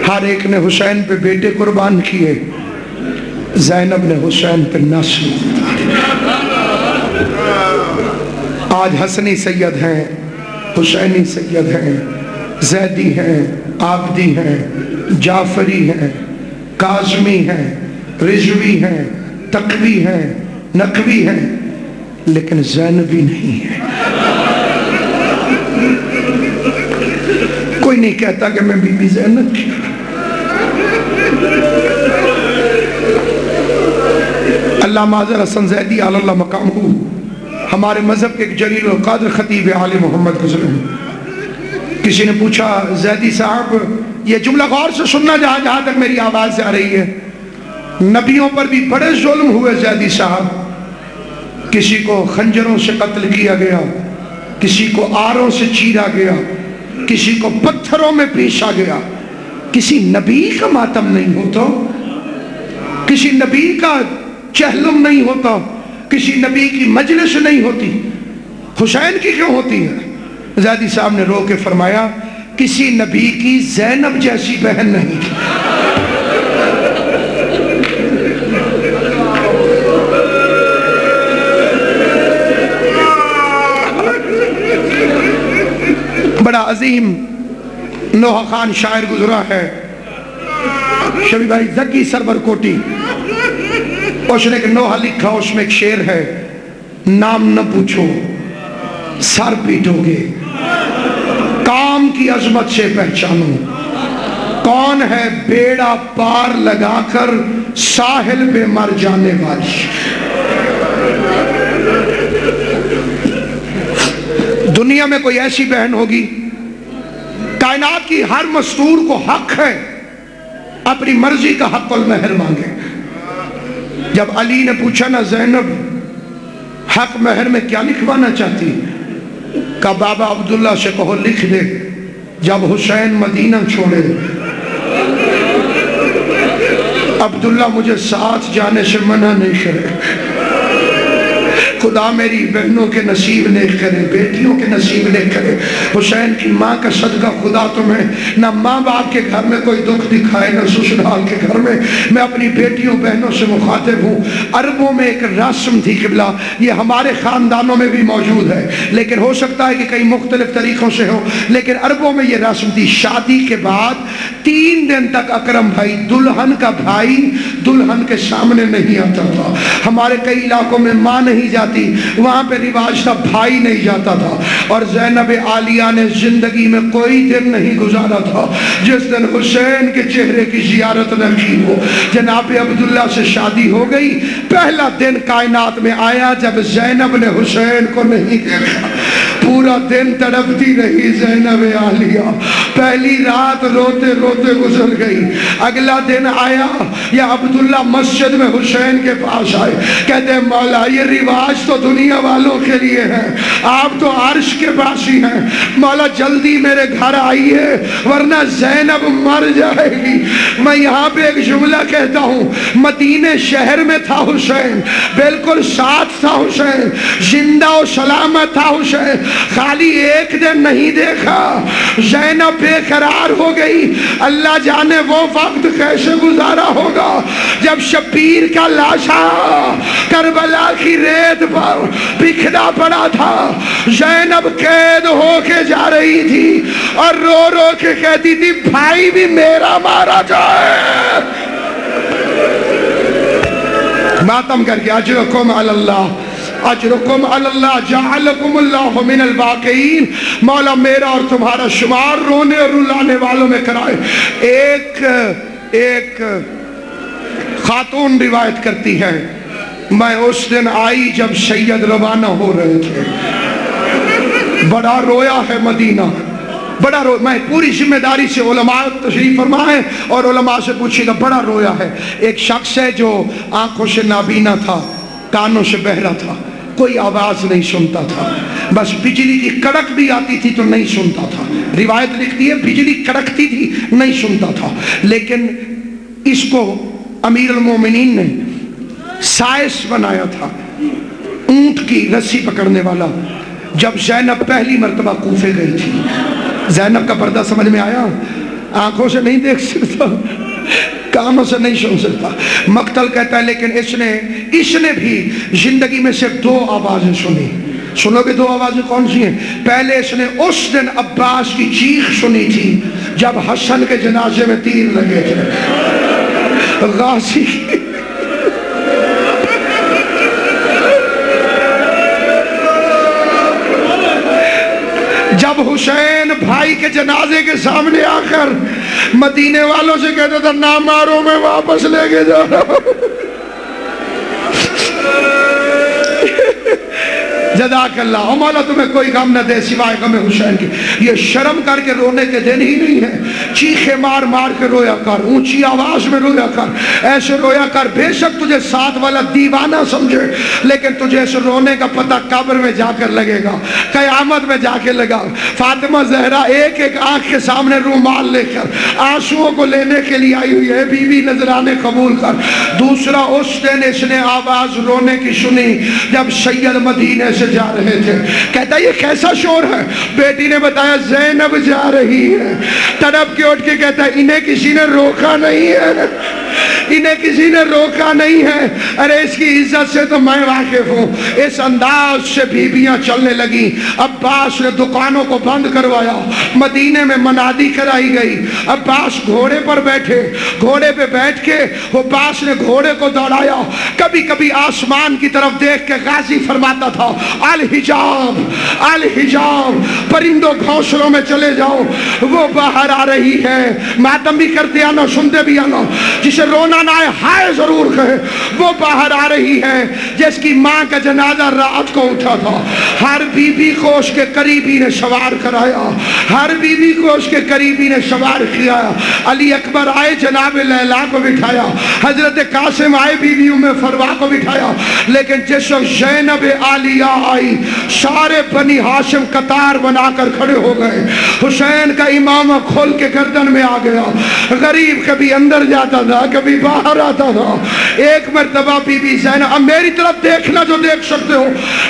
ہر ایک نے حسین پہ بیٹے قربان کیے، زینب نے حسین پہ نسل آج حسنی سید ہیں، حسینی سید ہیں، زیدی ہیں، عابدی ہیں، جعفری ہیں، کاظمی ہیں، رضوی ہیں، تقوی ہیں، نقوی ہیں، لیکن زینبی نہیں ہے۔ کوئی نہیں کہتا کہ میں بی بی زینب کی۔ علامہ اظہر حسن زیدی علی اللہ مقام ہو، ہمارے مذہب کے ایک جلیل القدر خطیب عالی محمد گزرے ہیں۔ کسی نے پوچھا زیدی صاحب یہ جملہ غور سے سننا جہاں تک میری آواز سے آ رہی ہے، نبیوں پر بھی بڑے ظلم ہوئے زیدی صاحب، کسی کو خنجروں سے قتل کیا گیا، کسی کو آروں سے چیرا گیا، کسی کو پتھروں میں پیشا گیا، کسی نبی کا ماتم نہیں ہوتا، کسی نبی کا چہلم نہیں ہوتا، کسی نبی کی مجلس نہیں ہوتی، حسین کی کیوں ہوتی ہے؟ زیدی صاحب نے رو کے فرمایا کسی نبی کی زینب جیسی بہن نہیں تھی۔ بڑا عظیم نوحہ خان شاعر گزرا ہے، شبی بھائی زکی سرور کوٹی، اس نے ایک نوحہ لکھا، اس میں ایک شعر ہے، نام نہ پوچھو سر پیٹو گے، کام کی عظمت سے پہچانو، کون ہے بیڑا پار لگا کر ساحل پہ مر جانے والی۔ دنیا میں کوئی ایسی بہن ہوگی، کائنات کی ہر مستور کو حق ہے اپنی مرضی کا حق المہر مانگے۔ جب علی نے پوچھا نا زینب حق مہر میں کیا لکھوانا چاہتی، کہا بابا عبداللہ سے کہو لکھ دے جب حسین مدینہ چھوڑے عبداللہ مجھے ساتھ جانے سے منع نہیں کرے۔ خدا میری بہنوں کے نصیب نیک کرے، بیٹیوں کے نصیب نیک کرے۔ حسین کی ماں کا صدقہ خدا تمہیں نہ ماں باپ کے گھر میں کوئی دکھ دکھائے، نہ سسرال کے گھر میں۔ میں اپنی بیٹیوں بہنوں سے مخاطب ہوں، عربوں میں ایک رسم تھی قبلہ، یہ ہمارے خاندانوں میں بھی موجود ہے، لیکن ہو سکتا ہے کہ کئی مختلف طریقوں سے ہو، لیکن عربوں میں یہ رسم تھی، شادی کے بعد 3 دن تک اکرم بھائی دلہن کا بھائی دلہن کے سامنے نہیں آتا تھا۔ ہمارے کئی علاقوں میں ماں نہیں جاتی، وہاں پہ رواج تھا بھائی نہیں جاتا تھا، اور زینب عالیہ نے زندگی میں کوئی دن نہیں گزارا تھا جس دن حسین کے چہرے کی زیارت نہ کی ہو۔ جناب عبداللہ سے شادی ہو گئی، پہلا دن کائنات میں آیا جب زینب نے حسین کو نہیں دیکھا، پورا دن تڑپتی رہی زینب عالیہ، پہلی رات روتے روتے گزر گئی۔ اگلا دن آیا یا عبداللہ مسجد میں حسین کے پاس آئے، کہتے ہیں مولا یہ رواج تو دنیا والوں کے لیے ہے، آپ تو عرش کے باسی ہیں، مولا جلدی میرے گھر آئیے ورنہ زینب مر جائے گی۔ میں یہاں پہ ایک جملہ کہتا ہوں، مدینے شہر میں تھا حسین، بالکل ساتھ تھا حسین، زندہ و سلامت تھا حسین، خالی ایک دن نہیں دیکھا، زینب بے قرار ہو گئی۔ اللہ جانے وہ وقت کیسے گزارا ہوگا جب شبیر کا لاشا کربلا کی ریت پر بکھرا پڑا تھا، زینب قید ہو کے جا رہی تھی اور رو رو کے کہتی تھی بھائی بھی میرا مارا جائے۔ ماتم کر کے اجرکم علی اللہ، اجرکم علی اللہ، جعلکم اللہ من الباقین، مولا میرا اور تمہارا شمار رونے اور رلانے والوں میں کرائے۔ ایک خاتون روایت کرتی ہے، میں اس دن آئی جب سید روانہ ہو رہے تھے، بڑا رویا ہے مدینہ، بڑا رو، میں پوری ذمہ داری سے علماء تشریف فرمائیں اور علماء سے پوچھے گا، بڑا رویا ہے۔ ایک شخص ہے جو آنکھوں سے نابینا تھا، کانوں سے بہرا تھا، کوئی آواز نہیں سنتا تھا، بس بجلی کی کڑک بھی آتی تھی تو نہیں سنتا تھا۔ روایت لکھتی ہے بجلی کڑکتی تھی نہیں سنتا تھا، لیکن اس کو امیر المومنین نے سائس بنایا تھا، اونٹ کی رسی پکڑنے والا، جب زینب پہلی مرتبہ کوفے گئی تھی، زینب کا پردہ سمجھ میں آیا؟ آنکھوں سے نہیں دیکھ سکتا، کانوں سے نہیں سن سکتا۔ مقتل کہتا ہے لیکن اس نے بھی زندگی میں صرف 2 آوازیں سنی۔ سنو گے 2 آوازیں کون سی ہیں؟ پہلے اس نے اس دن عباس کی چیخ سنی تھی جب حسن کے جنازے میں تیر لگے تھے، غازی جب حسین بھائی کے جنازے کے سامنے آ کر مدینے والوں سے کہتا تھا نہ مارو میں واپس لے کے جا رہا ہوں۔ جزاک اللہ، مولا تمہیں کوئی غم نہ دے سوائے غم حسین کی۔ یہ شرم کر کے رونے کے دن ہی نہیں ہے، چیخے مار مار کے رویا کر، اونچی آواز میں رویا کر، ایسے رویا کر بے شک تجھے ساتھ والا دیوانہ سمجھے، لیکن تجھے اس رونے کا پتہ قبر میں جا کر لگے گا، قیامت میں جا کے لگا۔ فاطمہ زہرا ایک ایک آنکھ کے سامنے رومال لے کر آنسوؤں کو لینے کے لیے آئی ہوئی ہے، بی بی نذرانے قبول کر۔ دوسرا اس دن اس نے آواز رونے کی سنی جب سید مدینے سے جا رہے تھے، کہتا یہ کیسا شور ہے؟ بیٹی نے بتایا زینب جا رہی ہے۔ تڑپ کے اٹھ کے کہتا ہے انہیں کسی نے روکا نہیں ہے، انہیں کسی نے روکا نہیں ہے۔ ارے اس کی عزت سے تو میں واقف ہوں۔ اس انداز سے بیویاں چلنے لگی۔ عباس نے دکانوں کو بند کروایا، مدینے میں منادی کرائی گئی۔ عباس گھوڑے پر بیٹھے، گھوڑے پہ بیٹھ کے عباس نے گھوڑے کو دوڑایا۔ کبھی کبھی آسمان کی طرف دیکھ کے غازی فرماتا تھا الحجاب الحجاب، پرندوں گھونسلوں میں چلے جاؤ، وہ باہر آ رہی ہے۔ ماتم بھی کرتے آنا، سنتے بھی آنا، جسے رونا نہ آئے ہائے ضرور کہے، وہ باہر آ رہی ہے۔ جس کی ماں کا جنازہ رات کو اٹھا تھا، ہر بی بی کو اس کے قریبی نے سوار کرایا، ہر بی بی کو اس کے قریبی نے سوار کیا۔ علی اکبر آئے، جناب لیلا کو بٹھایا، حضرت قاسم آئے، بی بی ام فروا کو بٹھایا۔ لیکن جس وقت زینب عالیہ آئی، سارے بنی ہاشم قطار بنا کر کھڑے ہو گئے۔ حسین کا امامہ کھول کے گردن میں آ گیا۔ غریب کبھی اندر جاتا تھا، کبھی باہر آتا تھا۔ ایک مرتبہ بی بی زینب، اب میری طرف دیکھنا جو دیکھ سکتے ہو،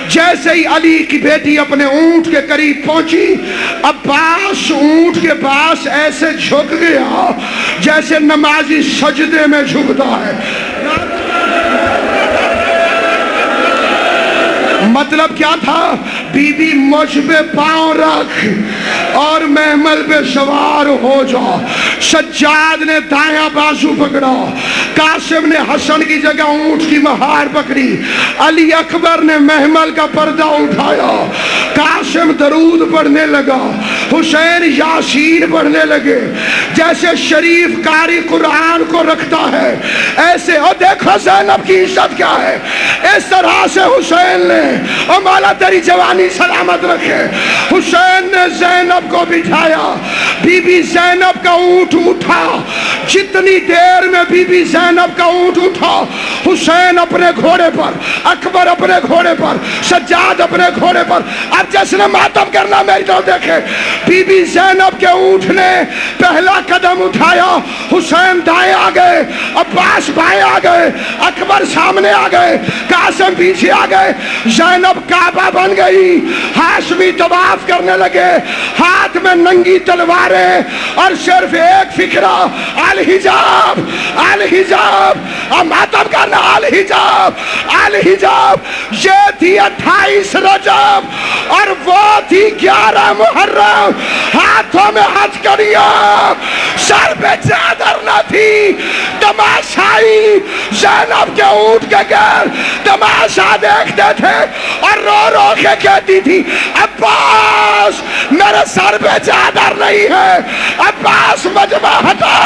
جیسے ہی علی کی بیٹی اپنے اونٹ کے قریب پہنچی، عباس اونٹ کے پاس ایسے جھک گیا جیسے نمازی سجدے میں جھکتا ہے۔ مطلب کیا تھا؟ بی بی مجھ پہ پاؤں رکھ اور محمل پہ سوار ہو جا۔ سجاد نے دایاں بازو پکڑا، قاسم نے حسن کی جگہ اونٹ کی مہار پکڑی، علی اکبر نے محمل کا پردہ اٹھایا، قاسم درود پڑھنے لگا، حسین یاسین پڑھنے لگے۔ جیسے شریف قاری قرآن کو رکھتا ہے ایسے، اور دیکھو زینب کی عزت کیا ہے، اس طرح سے حسین نے، اور مولا تیری جوانی سلامت رکھے، حسین نے زینب کو بٹھایا۔ بی بی زینب کا اونٹ اٹھا، جتنی دیر میں بی بی زینب کا اونٹ اٹھا، حسین اپنے گھوڑے پر، اکبر اپنے گھوڑے پر، سجاد اپنے گھوڑے پر۔ اب جس نے ماتم کرنا میری طرف دیکھے۔ بی بی زینب کے اونٹ نے پہلا قدم اٹھایا، حسین دائیں آ گئے، عباس بائیں آ گئے، اکبر سامنے آ گئے، قاسم پیچھے آ گئے۔ زینب کعبہ بن گئی، ہاشمی طواف کرنے لگے، ہاتھ میں ننگی تلواریں، اور صرف ایک فکرہ الحجاب الحجاب، اب ماتم کرنا الحجاب الحجاب۔ یہ تھی 28 رجب اور وہ تھی 11 محرم، ہاتھوں میں ہتھکڑیاں، سر پہ چادر نہ تھی، تماشائی زینب کے اونٹ کے گھر تماشا دیکھتے تھے اور رو رو کے کہتی تھی عباس میرے سر پہ چادر نہیں ہے، عباس مجمع ہٹا۔